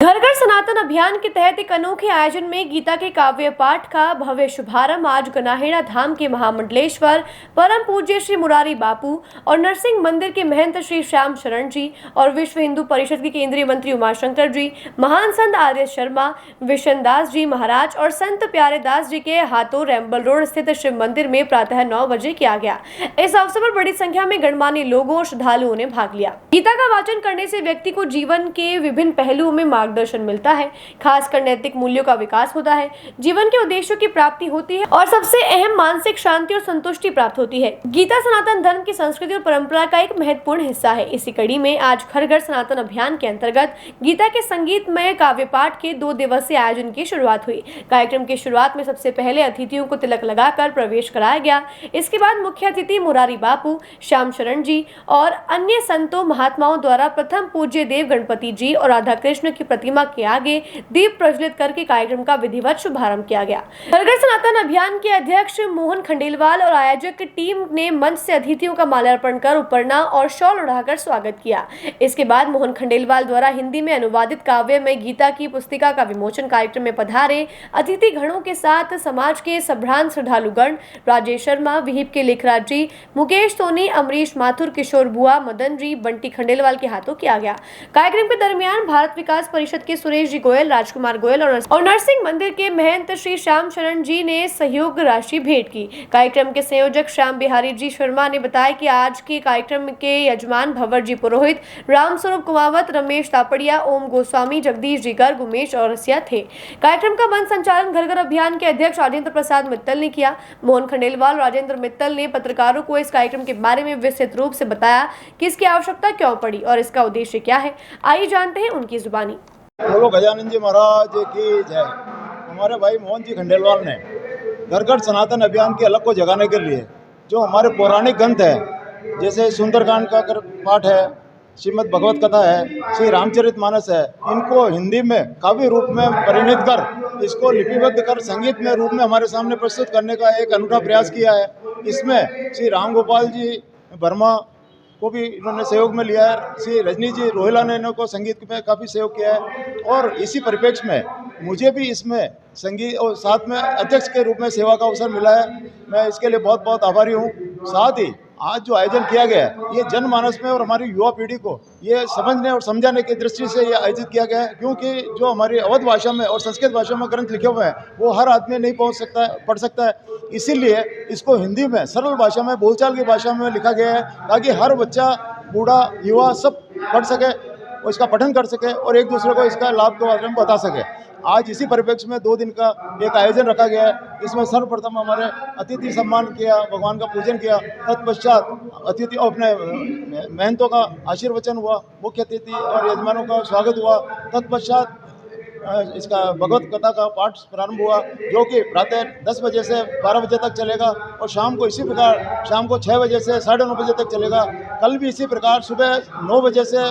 घर घर सनातन अभियान के तहत एक अनोखे आयोजन में गीता के काव्य पाठ का भव्य शुभारंभ आज गनाहेड़ा धाम के महामंडलेश्वर परम पूज्य श्री मुरारी बापू और नरसिंह मंदिर के महंत श्री श्याम शरण जी और विश्व हिंदू परिषद के केंद्रीय मंत्री उमाशंकर जी, महान संत आर्य शर्मा, विशन दास जी महाराज और संत प्यारे दास जी के हाथों रैम्बल रोड स्थित शिव मंदिर में प्रातः 9 बजे किया गया। इस अवसर पर बड़ी संख्या में गणमान्य लोगों और श्रद्धालुओं ने भाग लिया। गीता का वाचन करने से व्यक्ति को जीवन के विभिन्न पहलुओं में मार्गदर्शन मिलता है, खासकर नैतिक मूल्यों का विकास होता है, जीवन के उद्देश्यों की प्राप्ति होती है और सबसे अहम मानसिक शांति और संतुष्टि प्राप्त होती है। गीता सनातन धर्म की संस्कृति और परंपरा का एक महत्वपूर्ण हिस्सा है। इसी कड़ी में आज घर घर सनातन अभियान के अंतर्गत गीता के संगीतमय काव्य पाठ के 2 दिवसीय आयोजन की शुरुआत हुई। कार्यक्रम की शुरुआत में सबसे पहले अतिथियों को तिलक लगाकर प्रवेश कराया गया। इसके बाद मुख्य अतिथि मुरारी बापू, श्याम शरण जी और अन्य संतों महात्माओं द्वारा प्रथम पूज्य देव गणपति जी और राधा कृष्ण की प्रतिमा के आगे दीप प्रज्वलित करके कार्यक्रम का विधिवत शुभारंभ किया गया। घर घर सनातन अभियान के अध्यक्ष मोहन खंडेलवाल और आयोजक टीम ने मंच से अतिथियों का माल्यार्पण कर उपरना और शॉल उड़ाकर स्वागत किया। इसके बाद मोहन खंडेलवाल द्वारा हिंदी में अनुवादित काव्य में गीता की पुस्तिका का विमोचन कार्यक्रम में पधारे अतिथि गणों के साथ समाज के सभ्रांत श्रद्धालुगण राजेश शर्मा, विहिप के लेखराज जी, मुकेश सोनी, अमरीश माथुर, किशोर बुआ, मदन जी, बंटी खंडेलवाल के हाथों किया गया। कार्यक्रम के दरमियान भारत विकास परिषद के सुरेश जी गोयल, राजकुमार गोयल और नरसिंह मंदिर के महंत श्री श्याम शरण जी ने सहयोग राशि भेंट की। कार्यक्रम के संयोजक श्याम बिहारी जी शर्मा ने बताया कि आज के कार्यक्रम के यजमान भंवर जी पुरोहित, रामस्वरूप कुमावत, रमेश तापड़िया, ओम गोस्वामी, जगदीश जी गर्ग, उमेश और रसिया थे। कार्यक्रम का बंद संचालन घर घर अभियान के अध्यक्ष राजेंद्र प्रसाद मित्तल ने किया। मोहन खंडेलवाल राजेंद्र मित्तल ने पत्रकारों को इस कार्यक्रम के बारे में विस्तृत रूप से बताया कि इसकी आवश्यकता क्यों पड़ी और इसका उद्देश्य क्या है। आइए जानते हैं उनकी जुबानी। बोलो गजानन जी महाराज की जय। हमारे भाई मोहन जी खंडेलवाल ने घर घर सनातन अभियान की अलग को जगाने के लिए जो हमारे पौराणिक ग्रंथ है, जैसे सुंदरकांड का पाठ है, श्रीमद् भगवत कथा है, श्री रामचरितमानस है, इनको हिंदी में काव्य रूप में परिणित कर इसको लिपिबद्ध कर संगीत में रूप में हमारे सामने प्रस्तुत करने का एक अनूठा प्रयास किया है। इसमें श्री राम गोपाल जी वर्मा को भी इन्होंने सहयोग में लिया है, श्री रजनी जी रोहिला ने इनको संगीत में काफ़ी सहयोग किया है और इसी परिप्रेक्ष्य में मुझे भी इसमें संगीत और साथ में अध्यक्ष के रूप में सेवा का अवसर मिला है। मैं इसके लिए बहुत बहुत आभारी हूँ। साथ ही आज जो आयोजन किया गया है ये जनमानस में और हमारी युवा पीढ़ी को ये समझने और समझाने की दृष्टि से ये आयोजित किया गया है, क्योंकि जो हमारी अवध भाषा में और संस्कृत भाषा में ग्रंथ लिखे हुए हैं वो हर आदमी नहीं पहुंच सकता है, पढ़ सकता है। इसीलिए इसको हिंदी में सरल भाषा में, बोलचाल की भाषा में लिखा गया है ताकि हर बच्चा, बूढ़ा, युवा सब पढ़ सके और इसका पठन कर सके और एक दूसरे को इसका लाभ के बारे में बता सके। आज इसी परिप्रेक्ष्य में 2 दिन का एक आयोजन रखा गया है। इसमें सर्वप्रथम हमारे अतिथि सम्मान किया, भगवान का पूजन किया, तत्पश्चात अतिथि अपने महंतों का आशीर्वचन हुआ, मुख्य अतिथि और यजमानों का स्वागत हुआ, तत्पश्चात इसका भगवत कथा का पाठ प्रारंभ हुआ जो कि प्रातः 10 बजे से 12 बजे तक चलेगा और शाम को इसी प्रकार शाम को 6 बजे से 9:30 बजे तक चलेगा। कल भी इसी प्रकार सुबह 9 बजे से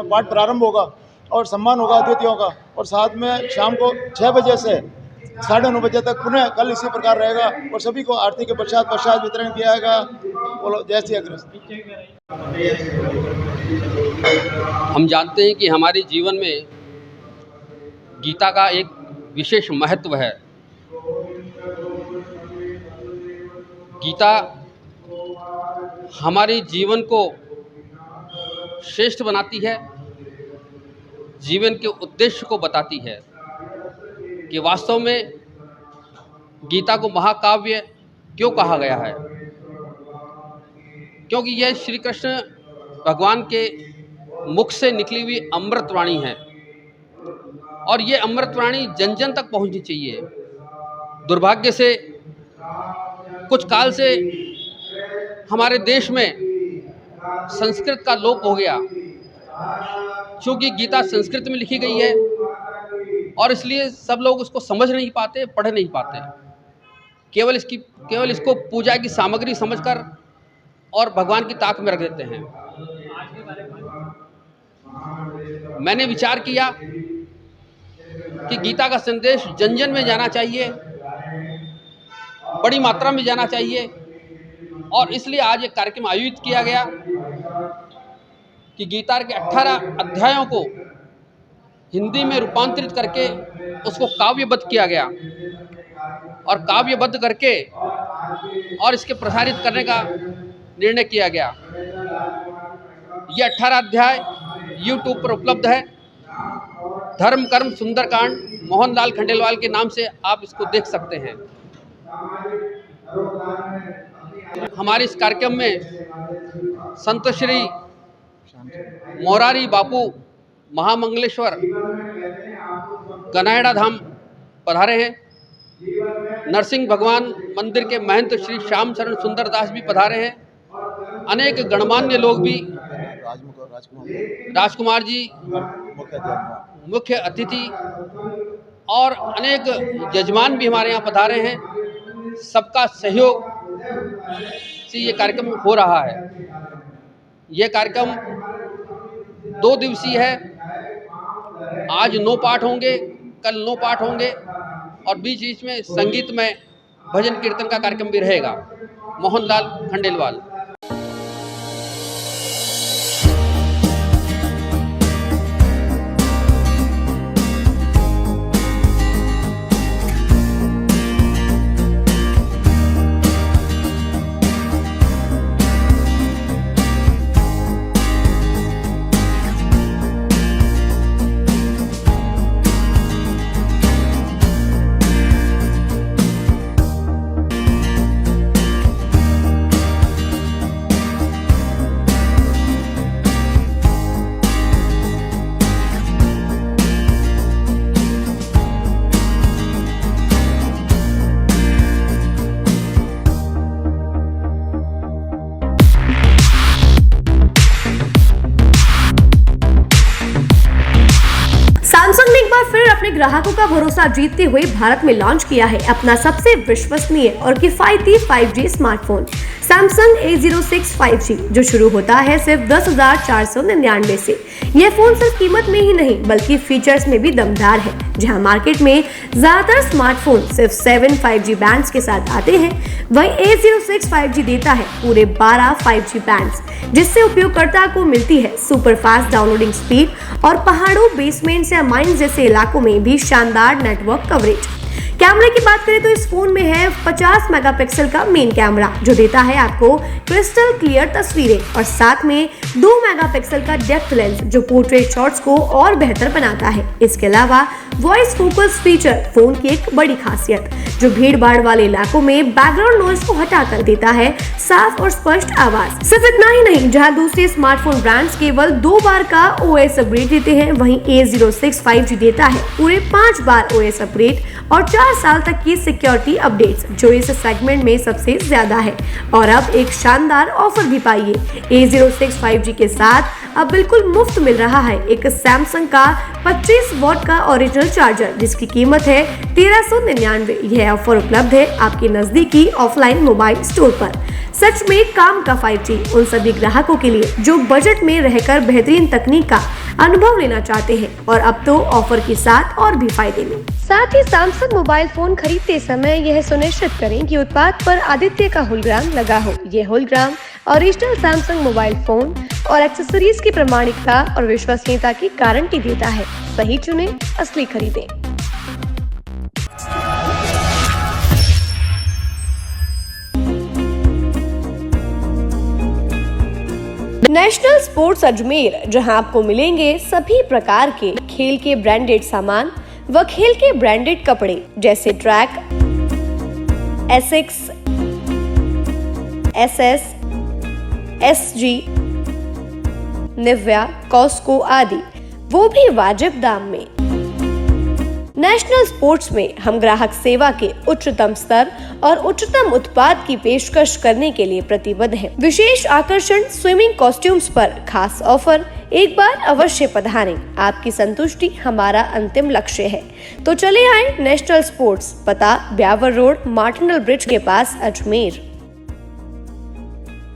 पाठ प्रारंभ होगा और सम्मान होगा अतिथियों का और साथ में शाम को 6 बजे से 9:30 बजे तक पुनः कल इसी प्रकार रहेगा और सभी को आरती के पश्चात वितरण किया जाएगा। बोलो जय श्री कृष्ण। हम जानते हैं कि हमारे जीवन में गीता का एक विशेष महत्व है। गीता हमारे जीवन को श्रेष्ठ बनाती है, जीवन के उद्देश्य को बताती है कि वास्तव में गीता को महाकाव्य क्यों कहा गया है, क्योंकि यह श्री कृष्ण भगवान के मुख से निकली हुई अमृतवाणी है और ये अमृतवाणी जन जन तक पहुंचनी चाहिए। दुर्भाग्य से कुछ काल से हमारे देश में संस्कृत का लोप हो गया, क्योंकि गीता संस्कृत में लिखी गई है और इसलिए सब लोग उसको समझ नहीं पाते, पढ़ नहीं पाते, केवल इसको पूजा की सामग्री समझकर और भगवान की ताक में रख देते हैं। मैंने विचार किया कि गीता का संदेश जन जन में जाना चाहिए, बड़ी मात्रा में जाना चाहिए और इसलिए आज एक कार्यक्रम आयोजित किया गया कि गीता के 18 अध्यायों को हिंदी में रूपांतरित करके उसको काव्यबद्ध किया गया और काव्यबद्ध करके और इसके प्रसारित करने का निर्णय किया गया। ये 18 अध्याय YouTube पर उपलब्ध है। धर्म कर्म सुंदरकांड मोहनलाल खंडेलवाल के नाम से आप इसको देख सकते हैं। हमारे इस कार्यक्रम में संत श्री मोरारी बापू महामंगलेश्वर गनाहेड़ा धाम पधारे हैं। नरसिंह भगवान मंदिर के महंत श्री श्याम शरण सुंदर दास भी पधारे हैं। अनेक गणमान्य लोग भी, राजकुमार जी मुख्य अतिथि और अनेक यजमान भी हमारे यहाँ पधारे हैं। सबका सहयोग से ये कार्यक्रम हो रहा है। ये कार्यक्रम 2 दिवसीय है। आज 9 पाठ होंगे, कल 9 पाठ होंगे और बीच बीच में संगीतमय भजन कीर्तन का कार्यक्रम भी रहेगा। मोहनलाल खंडेलवाल। सैमसंग ने एक बार फिर अपने ग्राहकों का भरोसा जीतते हुए भारत में लॉन्च किया है अपना सबसे विश्वसनीय और किफायती 5G smartphone Samsung A06 5G, जो शुरू होता है सिर्फ 10,499 से। यह फोन सिर्फ कीमत में ही नहीं बल्कि फीचर्स में भी दमदार है। जहां मार्केट में ज्यादातर स्मार्टफोन सिर्फ 7 5G बैंड्स के साथ आते हैं, वहीं A06 5G देता है पूरे 12 5G बैंड्स, जिससे उपयोगकर्ता को मिलती है सुपर फास्ट डाउनलोडिंग स्पीड और पहाड़ों, बेसमेंट्स या माइंस जैसे इलाकों में भी शानदार नेटवर्क कवरेज। कैमरे की बात करें तो इस फोन में है 50 मेगापिक्सल का मेन कैमरा, जो देता है आपको क्रिस्टल क्लियर तस्वीरें और साथ में 2 मेगापिक्सल का डेप्थ लेंस, जो पोर्ट्रेट शॉट्स को और बेहतर बनाता है। इसके अलावा वॉइस फोकस फीचर फोन की एक बड़ी खासियत, जो भीड़ भाड़ वाले इलाकों में बैकग्राउंड नॉइज को हटा कर देता है साफ और स्पष्ट आवाज। सिर्फ इतना ही नहीं, जहां दूसरे स्मार्टफोन ब्रांड्स केवल 2 बार का OS अपग्रेड देते हैं, वहीं A06 5G देता है पूरे 5 बार OS अपग्रेड और 4 साल तक की सिक्योरिटी अपडेट्स, जो इस सेगमेंट में सबसे ज्यादा है। और अब एक शानदार ऑफर भी पाइए। A06 5G के साथ अब बिल्कुल मुफ्त मिल रहा है एक सैमसंग का 25 वॉट का ओरिजिनल चार्जर, जिसकी कीमत है 1399। यह ऑफर उपलब्ध है आपके नजदीकी ऑफलाइन मोबाइल स्टोर पर। सच में काम का 5G उन सभी ग्राहकों के लिए जो बजट में रहकर बेहतरीन तकनीक का अनुभव लेना चाहते हैं, और अब तो ऑफर के साथ और भी फायदे में। साथ ही सैमसंग मोबाइल फोन खरीदते समय यह सुनिश्चित करें कि उत्पाद पर आदित्य का होलोग्राम लगा हो। यह hologram original Samsung mobile phone और एक्सेसरीज की प्रामाणिकता और विश्वसनीयता की गारंटी देता है। सही चुनें, असली खरीदें। नेशनल स्पोर्ट्स अजमेर, जहां आपको मिलेंगे सभी प्रकार के खेल के ब्रांडेड सामान व खेल के ब्रांडेड कपड़े, जैसे track, Asics, SS, SG, Nivia, Cosco आदि, वो भी वाजिब दाम में। नेशनल स्पोर्ट्स में हम ग्राहक सेवा के उच्चतम स्तर और उच्चतम उत्पाद की पेशकश करने के लिए प्रतिबद्ध हैं। विशेष आकर्षण स्विमिंग कॉस्ट्यूम्स पर खास ऑफर। एक बार अवश्य पधारें, आपकी संतुष्टि हमारा अंतिम लक्ष्य है। तो चले आए नेशनल स्पोर्ट्स, पता ब्यावर रोड, मार्टिनल ब्रिज के पास, अजमेर।